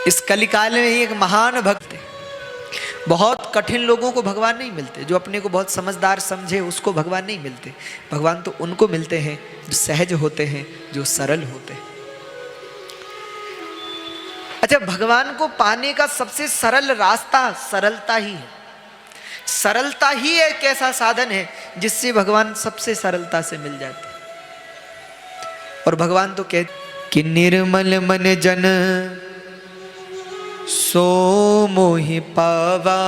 इस कलिकाल में एक महान भक्त है। बहुत कठिन लोगों को भगवान नहीं मिलते, जो अपने को बहुत समझदार समझे उसको भगवान नहीं मिलते। भगवान तो उनको मिलते हैं जो सहज होते हैं, जो सरल होते हैं। अच्छा, भगवान को पाने का सबसे सरल रास्ता सरलता ही है। सरलता ही एक ऐसा साधन है जिससे भगवान सबसे सरलता से मिल जाते हैं। और भगवान तो कहते कि निर्मल मन जन सो मोहि पावा,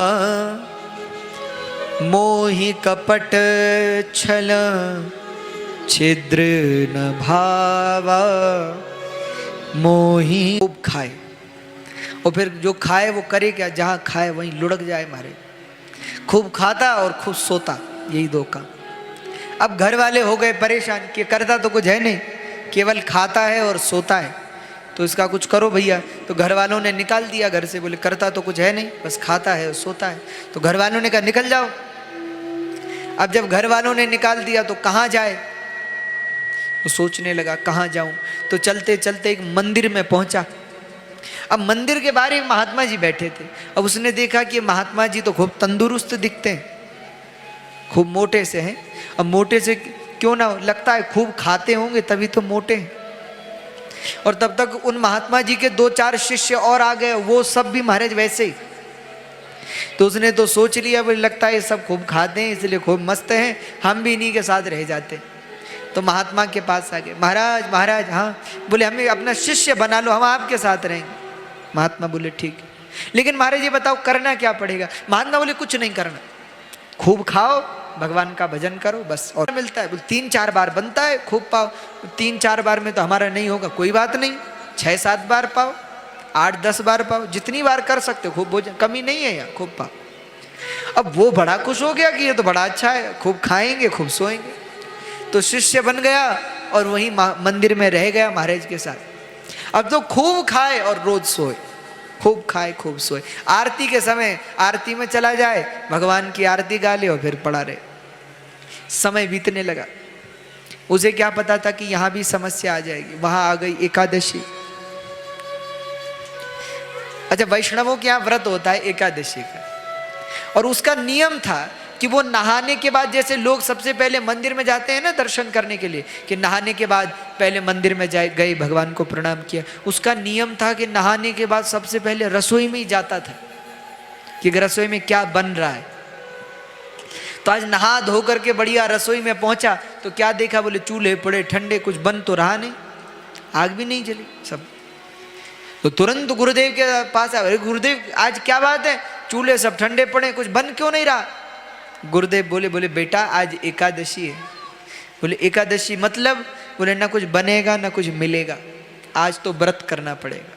मोहि कपट छल छिद्र न भावा, मोहि खूब खाए। और फिर जो खाए वो करे क्या, जहाँ खाए वहीं लुढ़क जाए मारे। खूब खाता और खूब सोता, यही दो काम। अब घर वाले हो गए परेशान कि करता तो कुछ है नहीं, केवल खाता है और सोता है, तो इसका कुछ करो भैया। तो घर वालों ने निकाल दिया घर से, बोले करता तो कुछ है नहीं, बस खाता है और सोता है। तो घर वालों ने कहा निकल जाओ। अब जब घर वालों ने निकाल दिया तो कहाँ जाए, तो सोचने लगा कहाँ जाऊं। तो चलते चलते एक मंदिर में पहुंचा। अब मंदिर के बाहर एक महात्मा जी बैठे थे। अब उसने देखा कि महात्मा जी तो खूब तंदुरुस्त दिखते हैं, खूब मोटे से हैं। अब मोटे से क्यों ना हो, लगता है खूब खाते होंगे तभी तो मोटे हैं। और तब तक उन महात्मा जी के 2-4 शिष्य और आ गए, वो सब भी महाराज वैसे ही। तो उसने तो सोच लिया, बोले लगता है ये सब खूब खाते हैं इसलिए खूब मस्त हैं, हम भी इन्हीं के साथ रह जाते। तो महात्मा के पास आ गए, महाराज महाराज हाँ। बोले हमें अपना शिष्य बना लो, हम आपके साथ रहेंगे। महात्मा बोले ठीक है, लेकिन महाराज ये बताओ करना क्या पड़ेगा। महात्मा बोले कुछ नहीं करना, खूब खाओ, भगवान का भजन करो बस। और मिलता है, बोले 3-4 बार बनता है, खूब पाओ। 3-4 बार में तो हमारा नहीं होगा, कोई बात नहीं, 6-7 बार पाओ, 8-10 बार पाओ, जितनी बार कर सकते हो खूब भोजन, कमी नहीं है यहाँ, खूब पाओ। अब वो बड़ा खुश हो गया कि ये तो बड़ा अच्छा है, खूब खाएंगे खूब सोएंगे। तो शिष्य बन गया और वहीं मंदिर में रह गया महाराज के साथ। अब तो खूब खाए और रोज सोए, खूब खाए खूब सोए। आरती के समय आरती में चला जाए, भगवान की आरती गा ले और फिर पड़ा रहे। समय बीतने लगा। उसे क्या पता था कि यहां भी समस्या आ जाएगी। वहां आ गई एकादशी। अच्छा, वैष्णवों के यहां व्रत होता है एकादशी का, और उसका नियम था कि वो नहाने के बाद, जैसे लोग सबसे पहले मंदिर में जाते हैं ना दर्शन करने के लिए, कि नहाने के बाद पहले मंदिर में गए, भगवान को प्रणाम किया। उसका नियम था कि नहाने के बाद सबसे पहले रसोई में ही जाता था कि रसोई में क्या बन रहा है। तो आज नहा धो करके बढ़िया रसोई में पहुंचा तो क्या देखा, बोले चूल्हे पड़े ठंडे, कुछ बन तो रहा नहीं, आग भी नहीं जली सब। तो तुरंत गुरुदेव के पास आए, गुरुदेव आज क्या बात है, चूल्हे सब ठंडे पड़े, कुछ बन क्यों नहीं रहा। गुरुदेव बोले बेटा आज एकादशी है। बोले एकादशी मतलब, बोले ना कुछ बनेगा ना कुछ मिलेगा, आज तो व्रत करना पड़ेगा।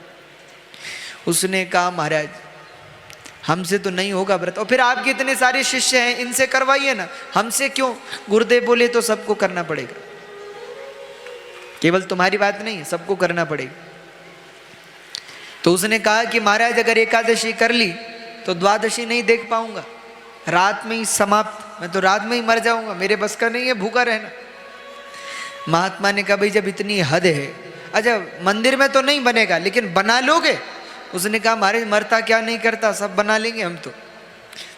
उसने कहा महाराज हमसे तो नहीं होगा व्रत, और फिर आपके इतने सारे शिष्य हैं इनसे करवाइए ना, हमसे क्यों। गुरुदेव बोले तो सबको करना पड़ेगा, केवल तुम्हारी बात नहीं, सबको करना पड़ेगा। तो उसने कहा कि महाराज अगर एकादशी कर ली तो द्वादशी नहीं देख पाऊंगा, रात में ही समाप्त, मैं तो रात में ही मर जाऊंगा, मेरे बस का नहीं है भूखा रहना। महात्मा ने कहा भाई जब इतनी हद है, अच्छा मंदिर में तो नहीं बनेगा लेकिन बना लोगे। उसने कहा महाराज मरता क्या नहीं करता, सब बना लेंगे हम तो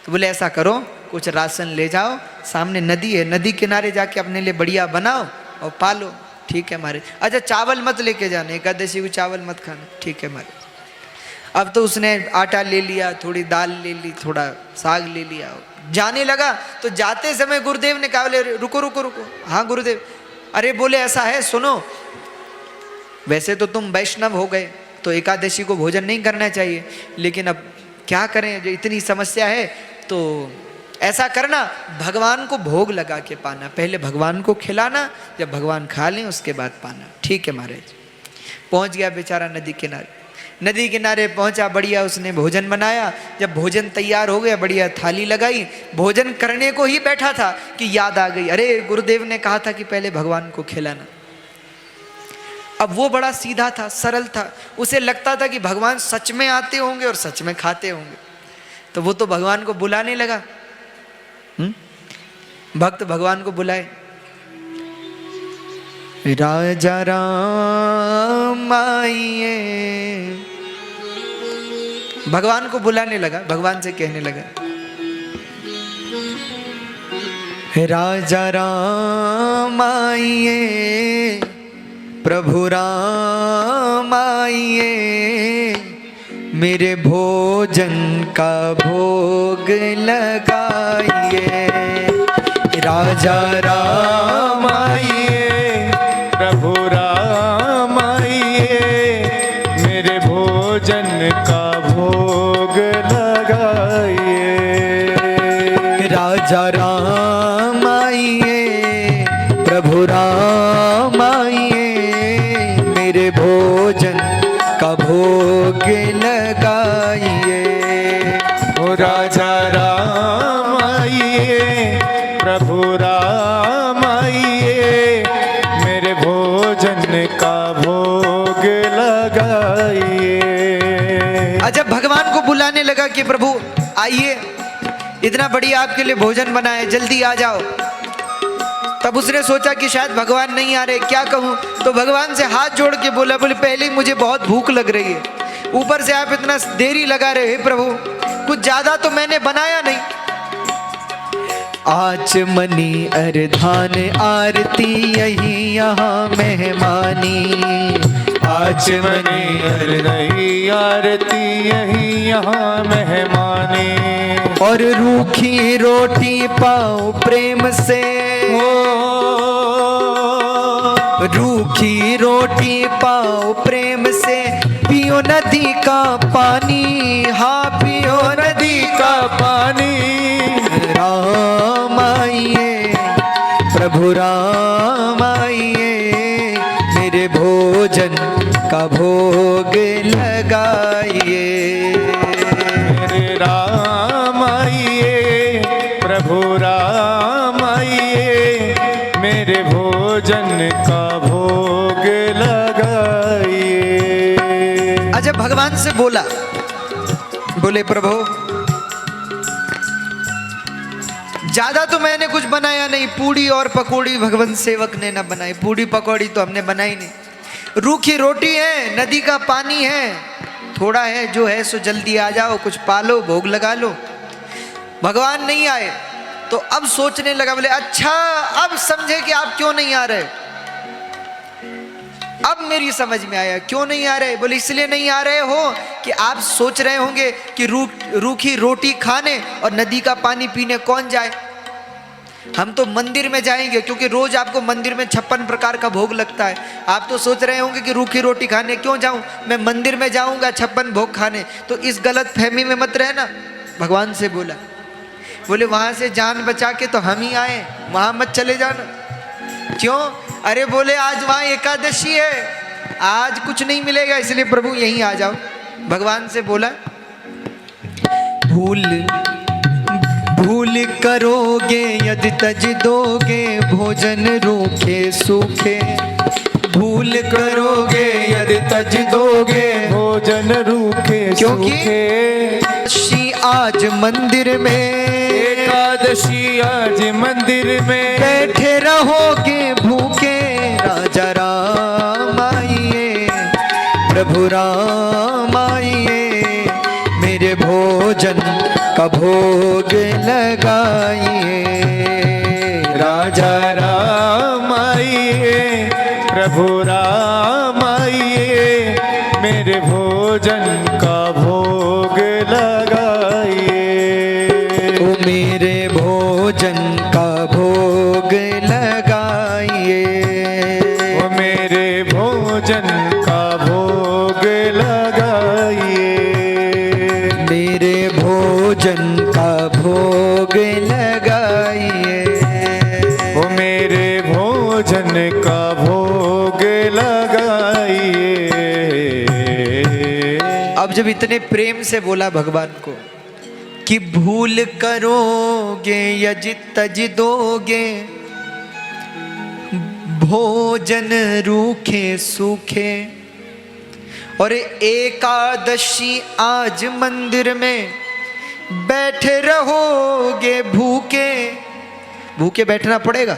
बोले ऐसा करो कुछ राशन ले जाओ, सामने नदी है, नदी किनारे जाके अपने लिए बढ़िया बनाओ और पालो। ठीक है महाराज। अच्छा चावल मत लेके जाना, एकादशी को चावल मत खाना। ठीक है महाराज। अब तो उसने आटा ले लिया, थोड़ी दाल ले ली, थोड़ा साग ले लिया, जाने लगा। तो जाते समय गुरुदेव ने कहा बोले रुको रुको रुको। हाँ गुरुदेव। अरे बोले ऐसा है सुनो, वैसे तो तुम वैष्णव हो गए तो एकादशी को भोजन नहीं करना चाहिए, लेकिन अब क्या करें जो इतनी समस्या है, तो ऐसा करना भगवान को भोग लगा के पाना, पहले भगवान को खिलाना, जब भगवान खा लें उसके बाद पाना। ठीक है महाराज। पहुंच गया बेचारा नदी किनारे। नदी किनारे पहुंचा, बढ़िया उसने भोजन बनाया। जब भोजन तैयार हो गया, बढ़िया थाली लगाई, भोजन करने को ही बैठा था कि याद आ गई, अरे गुरुदेव ने कहा था कि पहले भगवान को खिलाना। अब वो बड़ा सीधा था, सरल था, उसे लगता था कि भगवान सच में आते होंगे और सच में खाते होंगे। तो वो तो भगवान को बुलाने लगा। भक्त भगवान को बुलाए, राजा राम आइए भगवान को बुलाने लगा, भगवान से कहने लगा, राजा राम आइए, प्रभु राम आइए, मेरे भोजन का भोग लगाइए। राजा राम आइए, प्रभु राम आइए, मेरे भोजन का भोग लगाइए। राजा राम आइए, प्रभु राम आइए, मेरे भोजन का भोग लगाइए। ओ राजा राम आइए, प्रभु राम आइए, मेरे भोजन का भोग लगाइए। जब भगवान को बुलाने लगा कि प्रभु आइए, इतना बढ़िया आपके लिए भोजन बना है, जल्दी आ जाओ, तब उसने सोचा कि शायद भगवान नहीं आ रहे, क्या कहूँ। तो भगवान से हाथ जोड़ के बोला, बोले पहले ही मुझे बहुत भूख लग रही है, ऊपर से आप इतना देरी लगा रहे हैं प्रभु, कुछ ज्यादा तो मैंने बनाया नहीं। आचमनी अरधान आरती यही यहाँ मेहमानी, आचमनी अरधान आरती यही यहाँ मेहमानी, और रूखी रोटी पाओ प्रेम से, रूखी रोटी पाओ प्रेम से, पियो नदी का पानी, हाँ पियो नदी का पानी। राम आइए, प्रभु राम आइए, मेरे भोजन का भोग लगाइए। मेरे राम आइए, प्रभु राम आइए, मेरे भोजन का भोग लगाइए। अच्छा, भगवान से बोला, बोले प्रभु ज्यादा तो मैंने कुछ बनाया नहीं, पूड़ी और पकौड़ी भगवान सेवक ने ना बनाई, पूड़ी पकौड़ी तो हमने बनाई नहीं, रूखी रोटी है, नदी का पानी है, थोड़ा है, जो है सो जल्दी आ जाओ, कुछ पालो, भोग लगा लो। भगवान नहीं आए तो अब सोचने लगा, बोले अच्छा अब समझे कि आप क्यों नहीं आ रहे, अब मेरी समझ में आया क्यों नहीं आ रहे। बोले इसलिए नहीं आ रहे हो कि आप सोच रहे होंगे कि रूखी रोटी खाने और नदी का पानी पीने कौन जाए, हम तो मंदिर में जाएंगे, क्योंकि रोज आपको मंदिर में 56 प्रकार का भोग लगता है। आप तो सोच रहे होंगे कि रूखी रोटी खाने क्यों जाऊं, मैं मंदिर में जाऊंगा 56 भोग खाने। तो इस गलत फहमी में मत रहना, भगवान से बोला। बोले वहां से जान बचा के तो हम ही आए, वहां मत चले जाना। क्यों? अरे बोले आज वहां एकादशी है, आज कुछ नहीं मिलेगा, इसलिए प्रभु यहीं आ जाओ। भगवान से बोला भूल करोगे यदि तज दोगे भोजन रूखे सूखे, भूल करोगे यदि तज दोगे भोजन रूखे क्योंकि आज मंदिर में, एकादशी आज मंदिर में, बैठे रहोगे भूखे। राजा राम आइए, प्रभु राम आइए, मेरे भोजन का भोग लगाइए। राजा राम आइए, प्रभु राम आइए, मेरे भोजन का भोग लगाइए। ओ मेरे भोजन का भोग लगाइए, ओ मेरे भोजन का भोग लगाइए। मेरे भोजन का भोग लगाइए, ओ मेरे भोजन का भोग लगाइए। अब जब इतने प्रेम से बोला भगवान को कि भूल करोगे यदि तज दोगे भोजन रूखे सूखे, और एकादशी आज मंदिर में बैठे रहोगे भूखे। भूखे बैठना पड़ेगा,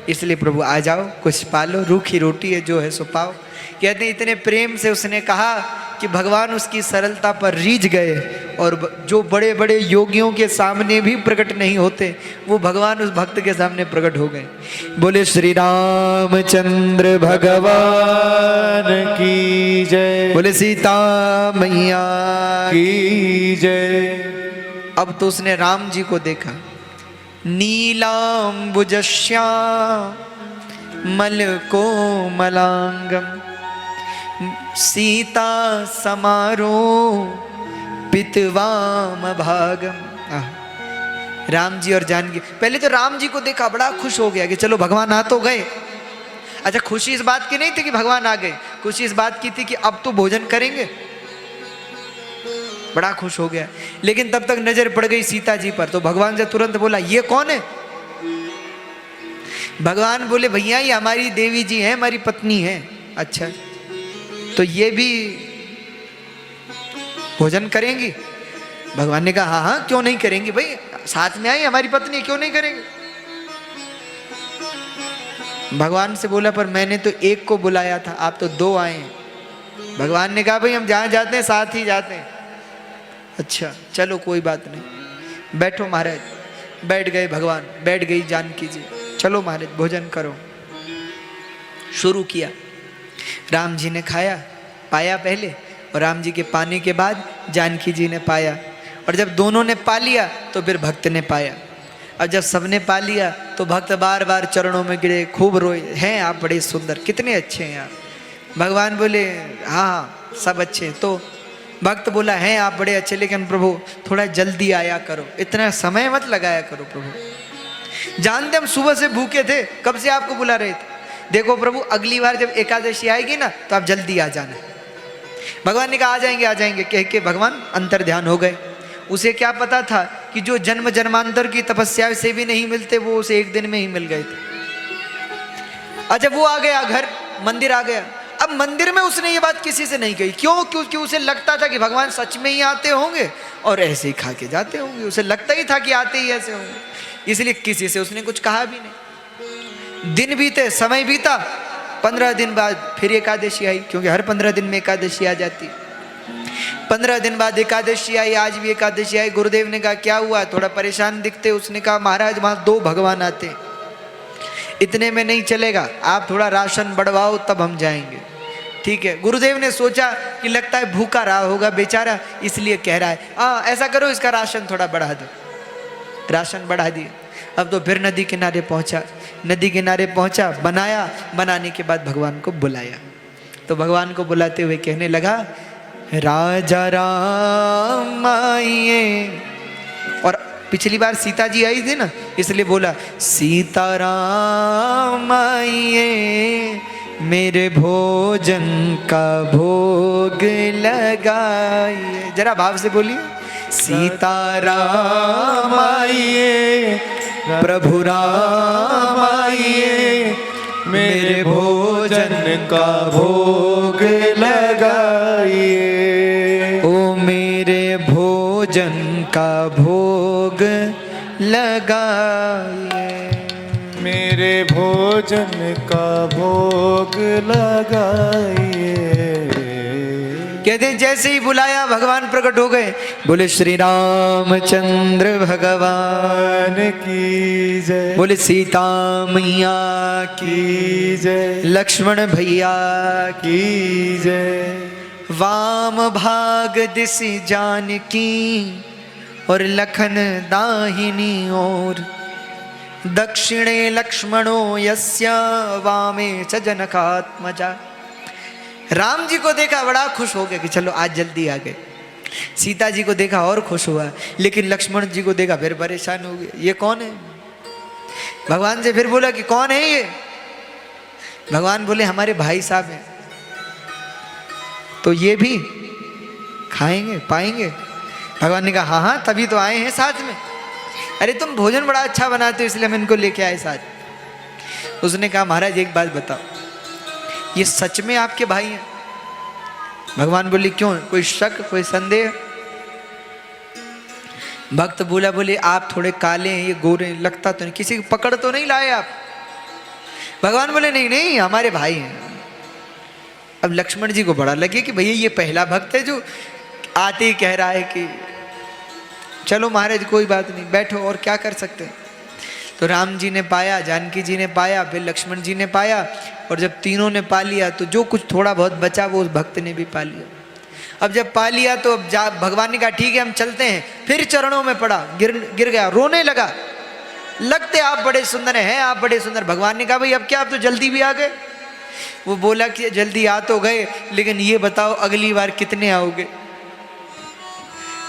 इसलिए प्रभु आ जाओ, कुछ पालो, रूखी रोटी है जो है सो पाओ। कहते हैं इतने प्रेम से उसने कहा कि भगवान उसकी सरलता पर रीझ गए, और जो बड़े बड़े योगियों के सामने भी प्रकट नहीं होते वो भगवान उस भक्त के सामने प्रकट हो गए। बोले श्री रामचंद्र भगवान की जय। बोले सीता मैया की जय। अब तो उसने राम जी को देखा, नीलांबुजश्यामल कोमलांगम सीता समारो पितवाम भागम। राम जी और जानकी, पहले तो राम जी को देखा बड़ा खुश हो गया कि चलो भगवान आ तो गए। अच्छा, खुशी इस बात की नहीं थी कि भगवान आ गए, खुशी इस बात की थी कि अब तो भोजन करेंगे। बड़ा खुश हो गया। लेकिन तब तक नजर पड़ गई सीता जी पर, तो भगवान से तुरंत बोला ये कौन है? भगवान बोले भैया ये हमारी देवी जी हैं, हमारी पत्नी है। अच्छा, तो ये भी भोजन करेंगी? भगवान ने कहा हाँ हाँ क्यों नहीं करेंगी भाई, साथ में आई हमारी पत्नी, क्यों नहीं करेंगे। भगवान से बोला पर मैंने तो एक को बुलाया था, आप तो दो आए हैं। भगवान ने कहा भाई हम जहां जाते हैं साथ ही जाते हैं। अच्छा चलो कोई बात नहीं, बैठो महाराज। बैठ गए भगवान, बैठ गई जानकी जी। चलो महाराज भोजन करो। शुरू किया। राम जी ने खाया, पाया पहले, और राम जी के पाने के बाद जानकी जी ने पाया, और जब दोनों ने पा लिया तो फिर भक्त ने पाया। और जब सबने पा लिया तो भक्त बार बार चरणों में गिरे, खूब रोए, हैं आप बड़े सुंदर, कितने अच्छे हैं आप। भगवान बोले हाँ सब अच्छे हैं। तो भक्त बोला हैं आप बड़े अच्छे, लेकिन प्रभु थोड़ा जल्दी आया करो, इतना समय मत लगाया करो प्रभु। जानते हम सुबह से भूखे थे, कब से आपको बुला रहे थे। देखो प्रभु अगली बार जब एकादशी आएगी ना तो आप जल्दी आ जाना। भगवान ने कहा आ जाएंगे कह के भगवान अंतर ध्यान हो गए। उसे क्या पता था कि जो जन्म जन्मांतर की तपस्या से भी नहीं मिलते वो उसे एक दिन में ही मिल गए थे। अच्छा वो आ गया घर, मंदिर आ गया। अब मंदिर में उसने ये बात किसी से नहीं कही, क्यों? क्योंकि उसे लगता था कि भगवान सच में ही आते होंगे और ऐसे ही खा के जाते होंगे। उसे लगता ही था कि आते ही ऐसे होंगे, इसलिए किसी से उसने कुछ कहा भी नहीं। दिन बीते, समय बीता, 15 दिन बाद फिर एकादशी आई, क्योंकि हर 15 दिन में एकादशी आ जाती। 15 दिन बाद एकादशी आई, आज भी एकादशी आई। गुरुदेव ने कहा क्या हुआ, थोड़ा परेशान दिखते। उसने कहा महाराज वहां 2 भगवान आते, इतने में नहीं चलेगा, आप थोड़ा राशन बढ़वाओ तब हम जाएंगे। ठीक है। गुरुदेव ने सोचा कि लगता है भूखा रहा होगा बेचारा, इसलिए कह रहा है ऐसा करो इसका राशन थोड़ा बढ़ा दो। राशन बढ़ा दिया। अब तो फिर नदी किनारे पहुंचा, नदी किनारे पहुंचा, बनाया, बनाने के बाद भगवान को बुलाया। तो भगवान को बुलाते हुए कहने लगा राजा राम आइए। और पिछली बार सीता जी आई थी ना, इसलिए बोला सीता राम आइए, मेरे भोजन का भोग लगाइए। जरा भाव से बोलिए सीता राम आइए, प्रभु राम आइए, मेरे भोजन का भोग लगाइए। ओ मेरे भोजन का भोग लगाइए, मेरे भोजन का भोग लगाइए। कहते हैं जैसे ही बुलाया भगवान प्रकट हो गए। बोले श्री रामचंद्र भगवान की जय। बोले सीता मैया की जय। लक्ष्मण भैया की जय। वाम भाग दिशि जानकी और लखन दाहिनी ओर, दक्षिणे लक्ष्मणो यस्य वामे च जनकात्मजा। राम जी को देखा बड़ा खुश हो गया कि चलो आज जल्दी आ गए। सीता जी को देखा और खुश हुआ, लेकिन लक्ष्मण जी को देखा फिर परेशान हो गया, ये कौन है। भगवान से फिर बोला कि कौन है ये। भगवान बोले हमारे भाई साहब हैं, तो ये भी खाएंगे पाएंगे। भगवान ने कहा हाँ हाँ तभी तो आए हैं साथ में। अरे तुम भोजन बड़ा अच्छा बनाते हो इसलिए हम इनको लेके आए साथ। उसने कहा महाराज एक बात बताओ, ये सच में आपके भाई हैं? भगवान बोले क्यों, कोई शक कोई संदेह? भक्त बोला बोले आप थोड़े काले हैं, ये गोरे हैं, लगता तो नहीं, किसी की पकड़ तो नहीं लाए आप? भगवान बोले नहीं नहीं हमारे भाई हैं। अब लक्ष्मण जी को बड़ा लगे कि भैया ये पहला भक्त है जो आते ही कह रहा है कि चलो महाराज कोई बात नहीं, बैठो, और क्या कर सकते हैं। तो राम जी ने पाया, जानकी जी ने पाया, फिर लक्ष्मण जी ने पाया, और जब तीनों ने पा लिया तो जो कुछ थोड़ा बहुत बचा वो उस भक्त ने भी पा लिया। अब जब पा लिया तो अब भगवान ने कहा ठीक है हम चलते हैं। फिर चरणों में पड़ा, गिर गया, रोने लगा, लगते आप बड़े सुंदर हैं, आप बड़े सुंदर। भगवान ने कहा भाई अब क्या, आप तो जल्दी भी आ गए। वो बोला कि जल्दी आ तो गए, लेकिन ये बताओ अगली बार कितने आओगे,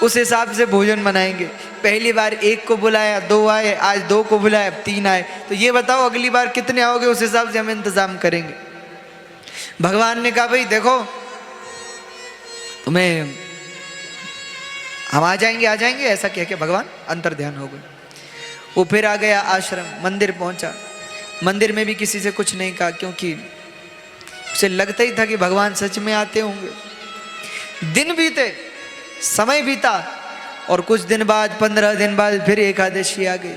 उस हिसाब से भोजन बनाएंगे। पहली बार एक को बुलाया, 2 आए, आज 2 को बुलाया, 3 आए, तो ये बताओ अगली बार कितने आओगे, उस हिसाब से हम इंतजाम करेंगे। भगवान ने कहा भाई देखो तुम्हें हम आ जाएंगे ऐसा कह के भगवान अंतर ध्यान हो गए। वो फिर आ गया आश्रम, मंदिर पहुंचा। मंदिर में भी किसी से कुछ नहीं कहा, क्योंकि उसे लगता ही था कि भगवान सच में आते होंगे। दिन बीते, समय बीता, और कुछ दिन बाद, 15 दिन बाद फिर एकादशी आ गई।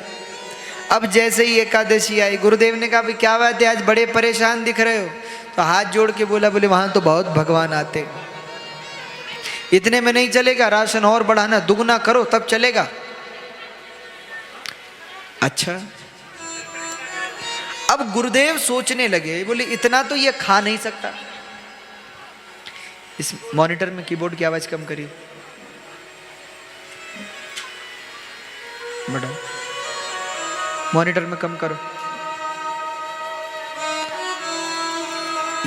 अब जैसे ही एकादशी आई, गुरुदेव ने कहा भाई क्या बात है, आज बड़े परेशान दिख रहे हो। तो हाथ जोड़ के बोला, बोले वहां तो बहुत भगवान आते, इतने में नहीं चलेगा, राशन और बढ़ाना, दुगना करो तब चलेगा। अच्छा, अब गुरुदेव सोचने लगे, बोले इतना तो ये खा नहीं सकता। इस मॉनिटर में कीबोर्ड की आवाज कम करिए, बढ़ाओ, मॉनिटर में कम करो।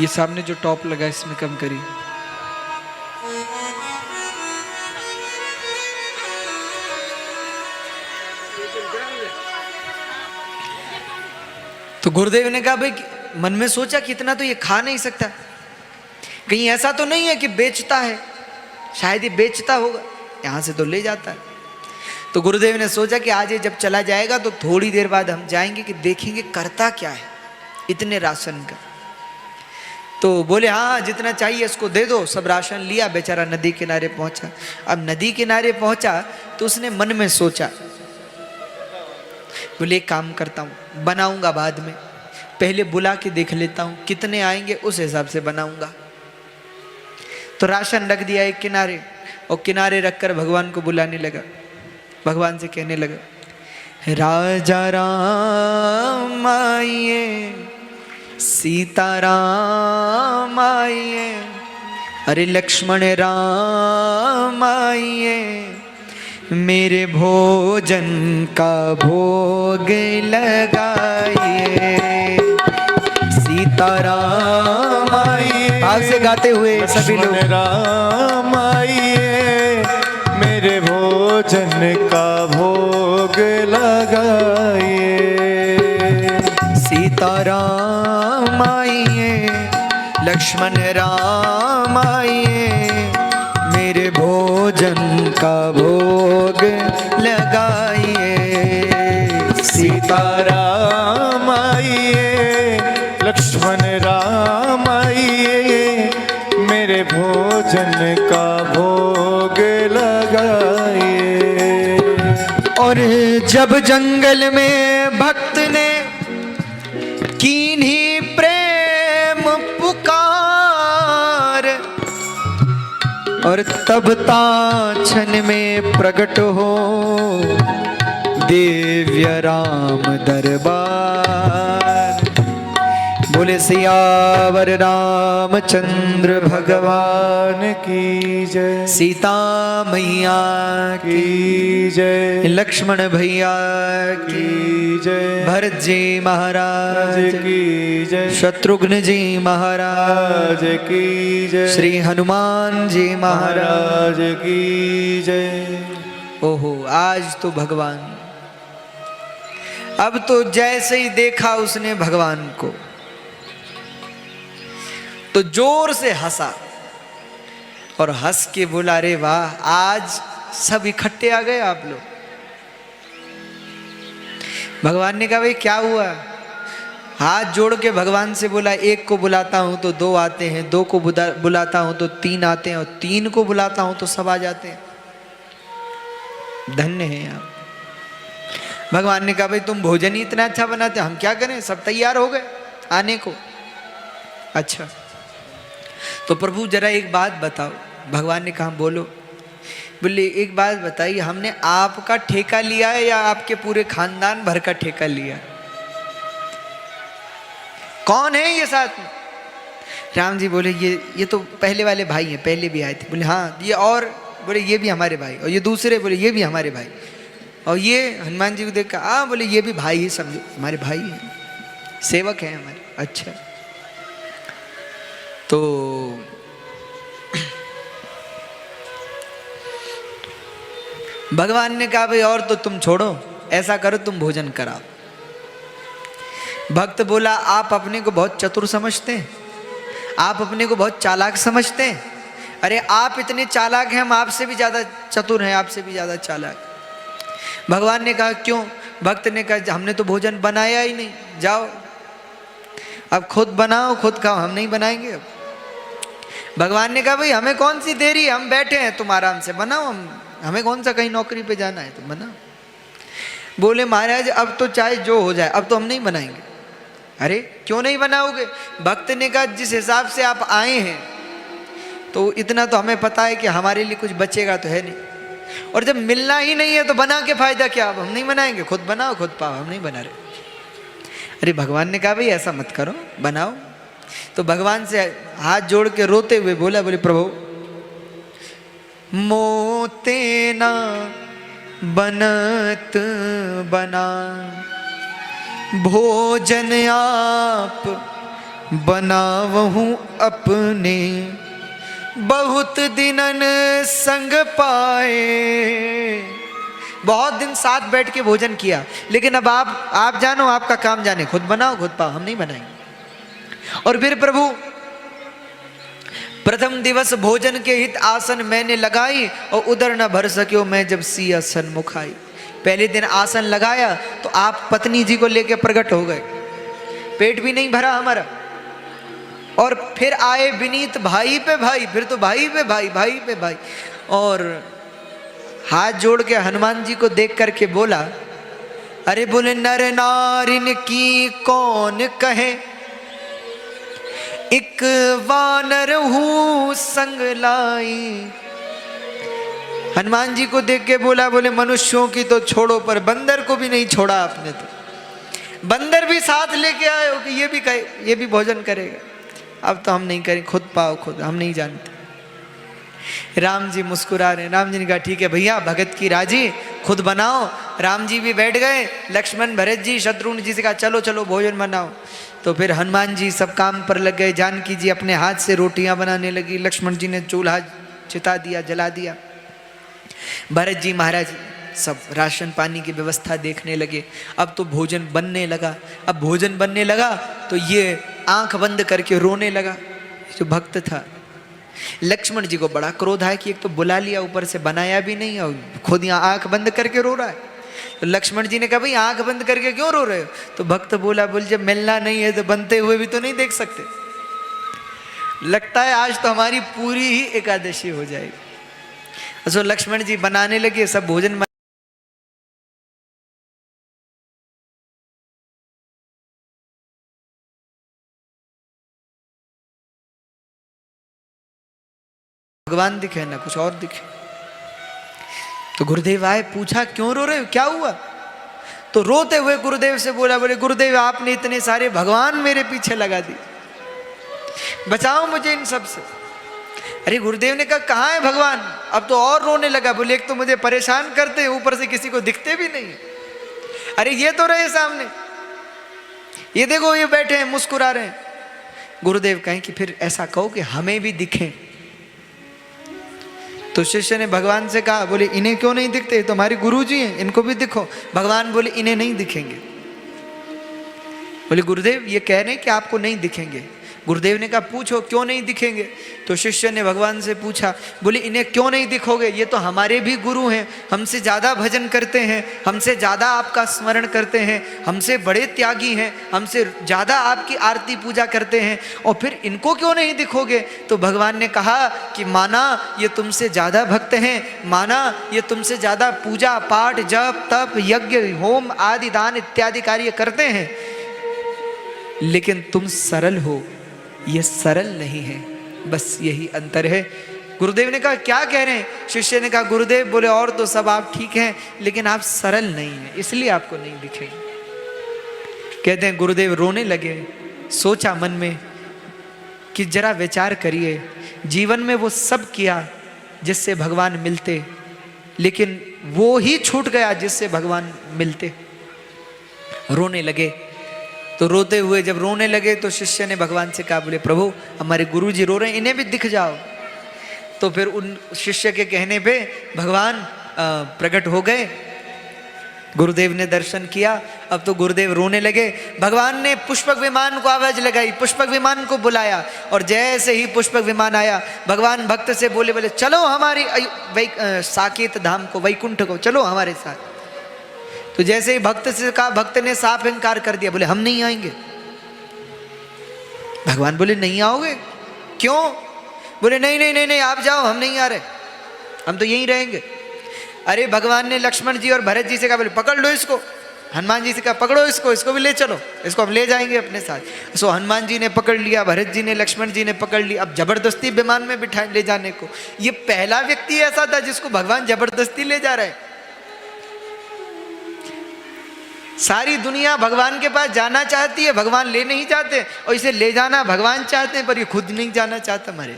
ये सामने जो टॉप लगा इसमें कम करिए। तो गुरुदेव ने कहा भाई, मन में सोचा कि इतना तो ये खा नहीं सकता, कहीं ऐसा तो नहीं है कि बेचता है, शायद ये बेचता होगा, यहां से तो ले जाता है। तो गुरुदेव ने सोचा कि आज ये जब चला जाएगा तो थोड़ी देर बाद हम जाएंगे कि देखेंगे करता क्या है इतने राशन का। तो बोले हाँ जितना चाहिए इसको दे दो। सब राशन लिया, बेचारा नदी किनारे पहुंचा। अब नदी किनारे पहुंचा तो उसने मन में सोचा, बोले एक काम करता हूँ, बनाऊंगा बाद में, पहले बुला के देख लेता हूँ कितने आएंगे, उस हिसाब से बनाऊंगा। तो राशन रख दिया एक किनारे, और किनारे रखकर भगवान को बुलाने लगा। भगवान से कहने लगा, राजा राम आइए, सीता राम आइए, अरे लक्ष्मण राम आइए, मेरे भोजन का भोग लगाइए। सीता राम आइए, आग से गाते हुए सभी लोग, राम आइए, मेरे भोजन का भोग लगाइए। सीता राम आइए, लक्ष्मण राम आइए, मेरे भोजन का भोग लगाइए। सीता राम आइए, लक्ष्मण राम आइए, मेरे भोजन का भोग लगाइए। और जब जंगल में भक्त ने कीन्ही प्रेम पुकार, और तब ताछन में प्रकट हो दिव्य राम दरबार। बोले सियावर रामचंद्र भगवान की जय, सीता मैया की जय, लक्ष्मण भैया की जय, भरत जी महाराज की जय, शत्रुघ्न जी महाराज की जय, श्री हनुमान जी महाराज की जय। ओहो, आज तो भगवान, अब तो जैसे ही देखा उसने भगवान को तो जोर से हंसा और हंस के बोला, रे वाह, आज सब इकट्ठे आ गए आप लोग। भगवान ने कहा भाई क्या हुआ। हाथ जोड़ के भगवान से बोला, एक को बुलाता हूं तो 2 आते हैं, 2 को बुलाता हूं तो 3 आते हैं, और 3 को बुलाता हूं तो सब आ जाते हैं। धन्य हैं आप। भगवान ने कहा भाई तुम भोजन ही इतना अच्छा बनाते, हम क्या करें, सब तैयार हो गए आने को। अच्छा, तो प्रभु जरा एक बात बताओ। भगवान ने कहा बोलो। बोले एक बात बताइए, हमने आपका ठेका लिया है या आपके पूरे खानदान भर का ठेका लिया? कौन है ये साथ में? राम जी बोले ये तो पहले वाले भाई हैं, पहले भी आए थे। बोले हाँ ये, और बोले ये भी हमारे भाई, और ये दूसरे बोले ये भी हमारे भाई, और ये हनुमान जी को देख कर हाँ बोले ये भी भाई ही समझो, हमारे भाई हैं, सेवक हैं हमारे। अच्छा तो भगवान ने कहा भाई और तो तुम छोड़ो, ऐसा करो तुम भोजन कराओ। भक्त बोला आप अपने को बहुत चतुर समझते हैं, आप अपने को बहुत चालाक समझते हैं। अरे आप इतने चालाक हैं, हम आपसे भी ज़्यादा चतुर हैं, आपसे भी ज़्यादा चालाक। भगवान ने कहा क्यों? भक्त ने कहा हमने तो भोजन बनाया ही नहीं, जाओ अब खुद बनाओ खुद खाओ, हम नहीं बनाएंगे अब। भगवान ने कहा भाई हमें कौन सी देरी है, हम बैठे हैं, तुम आराम से बनाओ, हमें कौन सा कहीं नौकरी पे जाना है, तुम बनाओ। बोले महाराज अब तो चाहे जो हो जाए, अब तो हम नहीं बनाएंगे। अरे क्यों नहीं बनाओगे? भक्त ने कहा जिस हिसाब से आप आए हैं तो इतना तो हमें पता है कि हमारे लिए कुछ बचेगा तो है नहीं, और जब मिलना ही नहीं है तो बना के फायदा क्या? अब हम नहीं बनाएंगे, खुद बनाओ खुद पाओ, हम नहीं बना रहे। अरे भगवान ने कहा भाई ऐसा मत करो, बनाओ। तो भगवान से हाथ जोड़ के रोते हुए बोला, बोले प्रभु मोते ना बनत बना, भोजन आप बनावहु अपने, बहुत दिनन संग पाए। बहुत दिन साथ बैठ के भोजन किया, लेकिन अब आप जानो, आपका काम जाने, खुद बनाओ खुद पाओ, हम नहीं बनाएंगे। और फिर प्रभु प्रथम दिवस भोजन के हित आसन मैंने लगाई, और उधर न भर सक्यो मैं जब सिया सन्मुख आई। पहले दिन आसन लगाया तो आप पत्नी जी को लेकर प्रकट हो गए, पेट भी नहीं भरा हमारा, और फिर आए विनीत भाई पे भाई, फिर तो भाई पे भाई, भाई पे भाई। और हाथ जोड़ के हनुमान जी को देख करके बोला, अरे बोले नर नारिन की कौन कहे, एक वानर हूँ संग लाई। हनुमान जी को देख के बोला, बोले मनुष्यों की तो छोड़ो पर बंदर को भी नहीं छोड़ा आपने, तो बंदर भी साथ लेके आए हो कि ये भी कहे, ये भी भोजन करेगा। अब तो हम नहीं करें, खुद पाओ खुद, हम नहीं जानते। राम जी मुस्कुरा रहे। राम जी ने कहा ठीक है भैया, भगत की राजी, खुद बनाओ। राम जी भी बैठ गए, लक्ष्मण भरत जी शत्रुघ्न जी से कहा चलो चलो भोजन बनाओ। तो फिर हनुमान जी सब काम पर लग गए, जानकी जी अपने हाथ से रोटियां बनाने लगी, लक्ष्मण जी ने चूल्हा चिता दिया, जला दिया, भरत जी महाराज सब राशन पानी की व्यवस्था देखने लगे। अब तो भोजन बनने लगा। अब भोजन बनने लगा तो ये आंख बंद करके रोने लगा, जो भक्त था। लक्ष्मण जी को बड़ा क्रोध आया कि एक तो बुला लिया, ऊपर से बनाया भी नहीं, और खुद यहाँ आंख बंद करके रो रहा है। तो लक्ष्मण जी ने कहा भाई आंख बंद करके क्यों रो रहे हो? तो भक्त बोला, बोल जब मिलना नहीं है तो बनते हुए भी तो नहीं देख सकते। लगता है आज तो हमारी पूरी ही एकादशी हो जाएगी। तो लक्ष्मण जी बनाने लगे, सब भोजन भगवान दिखे ना कुछ और दिखे। तो गुरुदेव आए, पूछा क्यों रो रहे हो, क्या हुआ? तो रोते हुए गुरुदेव से बोला, बोले गुरुदेव आपने इतने सारे भगवान मेरे पीछे लगा दिए, बचाओ मुझे इन सब से। अरे गुरुदेव ने कहा कहाँ है भगवान? अब तो और रोने लगा। बोले एक तो मुझे परेशान करते हैं, ऊपर से किसी को दिखते भी नहीं। अरे ये तो रहे सामने, ये देखो ये बैठे हैं मुस्कुरा रहे हैं। गुरुदेव कहें कि फिर ऐसा कहो कि हमें भी दिखें। तो शिष्य ने भगवान से कहा, बोले इन्हें क्यों नहीं दिखते, तुम्हारे गुरु जी हैं, इनको भी दिखो। भगवान बोले इन्हें नहीं दिखेंगे। बोले गुरुदेव ये कह रहे हैं कि आपको नहीं दिखेंगे। गुरुदेव ने कहा पूछो क्यों नहीं दिखेंगे। तो शिष्य ने भगवान से पूछा, बोले इन्हें क्यों नहीं दिखोगे, ये तो हमारे भी गुरु हैं, हमसे ज़्यादा भजन करते हैं, हमसे ज़्यादा आपका स्मरण करते हैं, हमसे बड़े त्यागी हैं, हमसे ज़्यादा आपकी आरती पूजा करते हैं, और फिर इनको क्यों नहीं दिखोगे? तो भगवान ने कहा कि माना ये तुमसे ज़्यादा भक्त हैं, माना ये तुमसे ज़्यादा पूजा पाठ जप तप यज्ञ होम आदि दान इत्यादि कार्य करते हैं, लेकिन तुम सरल हो, ये सरल नहीं है। बस यही अंतर है। गुरुदेव ने कहा क्या कह रहे हैं? शिष्य ने कहा गुरुदेव बोले और तो सब आप ठीक हैं, लेकिन आप सरल नहीं हैं, इसलिए आपको नहीं दिखे। कहते हैं गुरुदेव रोने लगे। सोचा मन में कि जरा विचार करिए, जीवन में वो सब किया जिससे भगवान मिलते, लेकिन वो ही छूट गया जिससे भगवान मिलते। रोने लगे। तो रोते हुए जब रोने लगे तो शिष्य ने भगवान से कहा, बोले प्रभु हमारे गुरुजी रो रहे हैं, इन्हें भी दिख जाओ। तो फिर उन शिष्य के कहने पे भगवान प्रकट हो गए। गुरुदेव ने दर्शन किया। अब तो गुरुदेव रोने लगे। भगवान ने पुष्पक विमान को आवाज लगाई, पुष्पक विमान को बुलाया, और जैसे ही पुष्पक विमान आया भगवान भक्त से बोले, बोले चलो हमारी साकेत धाम को, वैकुंठ को चलो हमारे साथ। तो जैसे ही भक्त से कहा, भक्त ने साफ इनकार कर दिया, बोले हम नहीं आएंगे। भगवान बोले नहीं आओगे? क्यों? बोले नहीं नहीं नहीं नहीं, आप जाओ, हम नहीं आ रहे, हम तो यहीं रहेंगे। अरे भगवान ने लक्ष्मण जी और भरत जी से कहा, बोले पकड़ लो इसको। हनुमान जी से कहा पकड़ो इसको, इसको भी ले चलो, इसको हम ले जाएंगे अपने साथ। सो हनुमान जी ने पकड़ लिया, भरत जी ने, लक्ष्मण जी ने पकड़ लिया। अब जबरदस्ती विमान में बिठाए ले जाने को। ये पहला व्यक्ति ऐसा था जिसको भगवान जबरदस्ती ले जा रहे। सारी दुनिया भगवान के पास जाना चाहती है, भगवान ले नहीं चाहते, और इसे ले जाना भगवान चाहते हैं, पर ये खुद नहीं जाना चाहता मरे।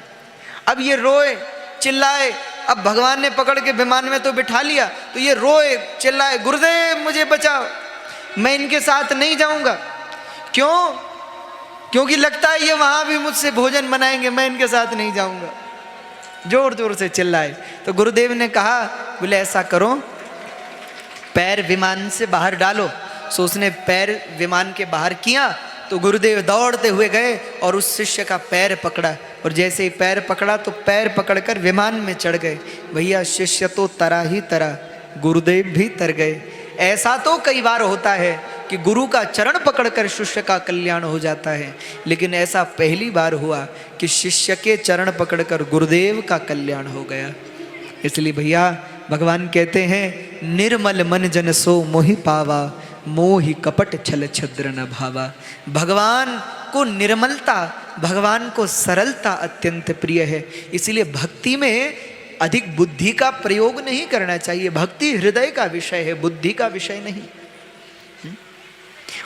अब ये रोए चिल्लाए। अब भगवान ने पकड़ के विमान में तो बिठा लिया, तो ये रोए चिल्लाए, गुरुदेव मुझे बचाओ, मैं इनके साथ नहीं जाऊंगा। क्यों? क्योंकि लगता है ये वहां भी मुझसे भोजन बनाएंगे, मैं इनके साथ नहीं जाऊंगा। जोर जोर से चिल्लाए। तो गुरुदेव ने कहा, बोले ऐसा करो, पैर विमान से बाहर डालो। सो उसने पैर विमान के बाहर किया, तो गुरुदेव दौड़ते हुए गए और उस शिष्य का पैर पकड़ा, और जैसे ही पैर पकड़ा तो पैर पकड़कर विमान में चढ़ गए। भैया शिष्य तो तरा ही तरा, गुरुदेव भी तर गए। ऐसा तो कई बार होता है कि गुरु का चरण पकड़कर शिष्य का कल्याण हो जाता है, लेकिन ऐसा पहली बार हुआ कि शिष्य के चरण पकड़कर गुरुदेव का कल्याण हो गया। इसलिए भैया भगवान कहते हैं, निर्मल मन जन सो मोहि पावा, मोहि कपट छल छद्र न भावा। भगवान को निर्मलता, भगवान को सरलता अत्यंत प्रिय है। इसलिए भक्ति में अधिक बुद्धि का प्रयोग नहीं करना चाहिए। भक्ति हृदय का विषय है, बुद्धि का विषय नहीं।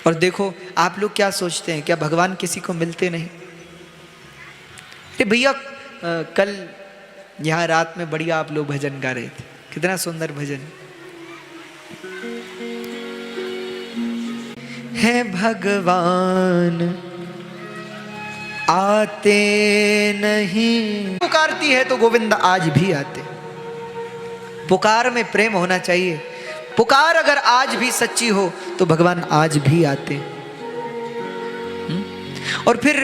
और देखो आप लोग क्या सोचते हैं, क्या भगवान किसी को मिलते नहीं? भैया कल यहाँ रात में बढ़िया आप लोग भजन गा रहे थे, कितना सुंदर भजन है। भगवान आते नहीं, पुकारती है तो गोविंद आज भी आते। पुकार में प्रेम होना चाहिए। पुकार अगर आज भी सच्ची हो तो भगवान आज भी आते। और फिर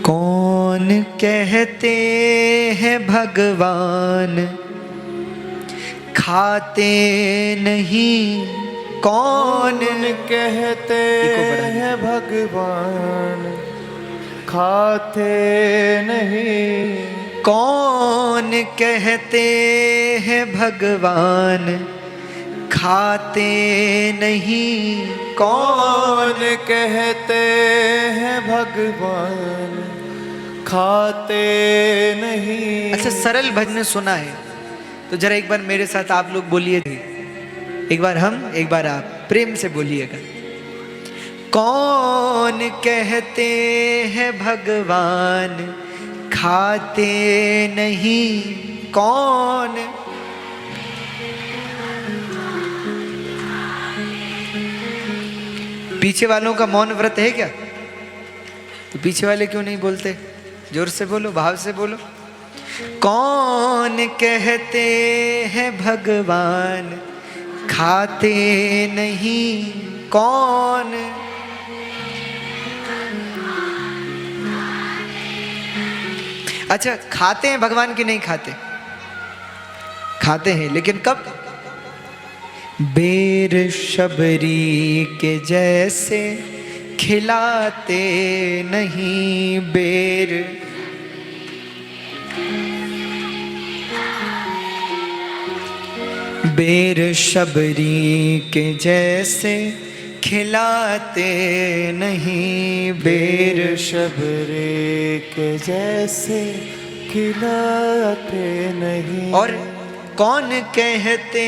कौन कहते हैं भगवान खाते नहीं, कौन कहते हैं भगवान खाते नहीं, कौन कहते हैं भगवान खाते नहीं, कौन कहते हैं भगवान खाते नहीं। अच्छा सरल भजन सुना है तो जरा एक बार मेरे साथ आप लोग बोलिए, एक बार हम एक बार आप, प्रेम से बोलिएगा। कौन कहते हैं भगवान खाते नहीं, कौन? पीछे वालों का मौन व्रत है क्या? तो पीछे वाले क्यों नहीं बोलते? जोर से बोलो, भाव से बोलो। कौन कहते हैं भगवान खाते नहीं, कौन? अच्छा खाते हैं भगवान की नहीं खाते? खाते हैं, लेकिन कब? बेर शबरी के जैसे खिलाते नहीं, बेर बेर शबरी के जैसे खिलाते नहीं, बेर शबरे के जैसे खिलाते नहीं। और कौन कहते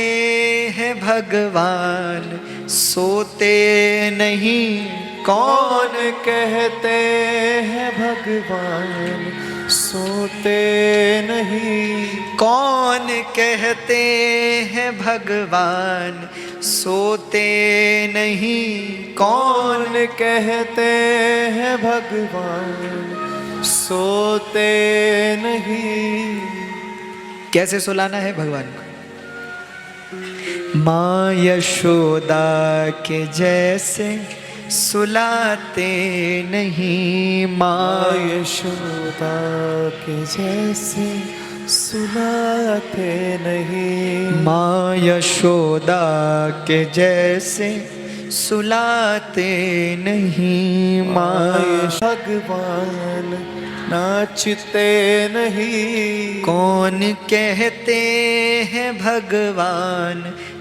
हैं भगवान सोते नहीं, कौन कहते हैं भगवान सोते नहीं। कौन कहते हैं भगवान सोते नहीं, कौन कहते हैं भगवान सोते नहीं। कैसे सुलाना है भगवान को? माँ यशोदा के जैसे सुलाते नहीं, माँ यशोदा के जैसे सुलाते नहीं। माँ यशोदा के जैसे सुलाते नहीं। माँ भगवान नाचते नहीं। कौन कहते हैं भगवान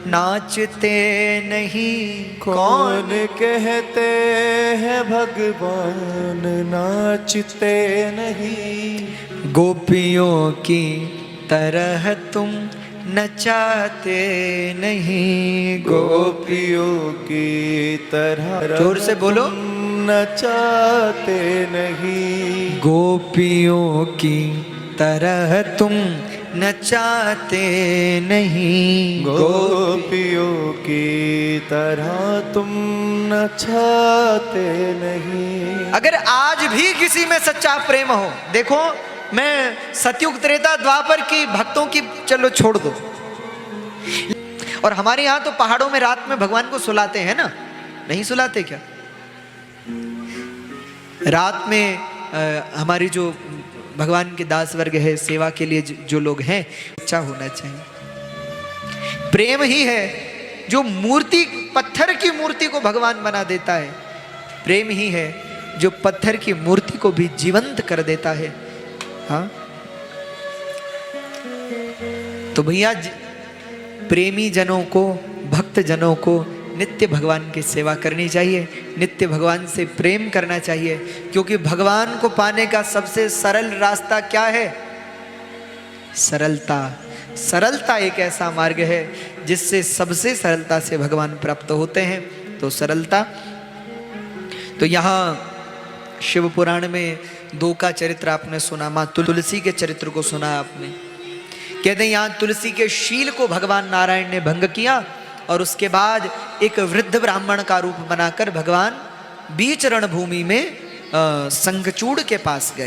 नाचते नहीं, कौन कहते हैं भगवान नाचते नहीं। गोपियों की तरह तुम नचाते नहीं, गोपियों की तरह जोर से बोलो, नचाते नहीं। गोपियों की तरह तुम नचाते नहीं। गोपियों की तरह तुम नचाते नहीं। अगर आज भी किसी में सच्चा प्रेम हो, देखो मैं सतयुग त्रेता द्वापर की भक्तों की चलो छोड़ दो, और हमारे यहाँ तो पहाड़ों में रात में भगवान को सुलाते हैं ना, नहीं सुलाते क्या? रात में हमारी जो भगवान के दास वर्ग है, सेवा के लिए जो लोग हैं, अच्छा होना चाहिए। प्रेम ही है जो मूर्ति, पत्थर की मूर्ति को भगवान बना देता है। प्रेम ही है जो पत्थर की मूर्ति को भी जीवंत कर देता है। हाँ, तो भैया प्रेमी जनों को, भक्त जनों को नित्य भगवान की सेवा करनी चाहिए, नित्य भगवान से प्रेम करना चाहिए, क्योंकि भगवान को पाने का सबसे सरल रास्ता क्या है? सरलता। सरलता एक ऐसा मार्ग है जिससे सबसे सरलता से भगवान प्राप्त होते हैं। तो सरलता। तो यहाँ शिव पुराण में 2 का चरित्र आपने सुना, माँ तुलसी के चरित्र को सुना आपने। कहते हैं यहाँ तुलसी के शील को भगवान नारायण ने भंग किया, और उसके बाद एक वृद्ध ब्राह्मण का रूप बनाकर भगवान बीच रणभूमि में शंखचूड़ के पास गए।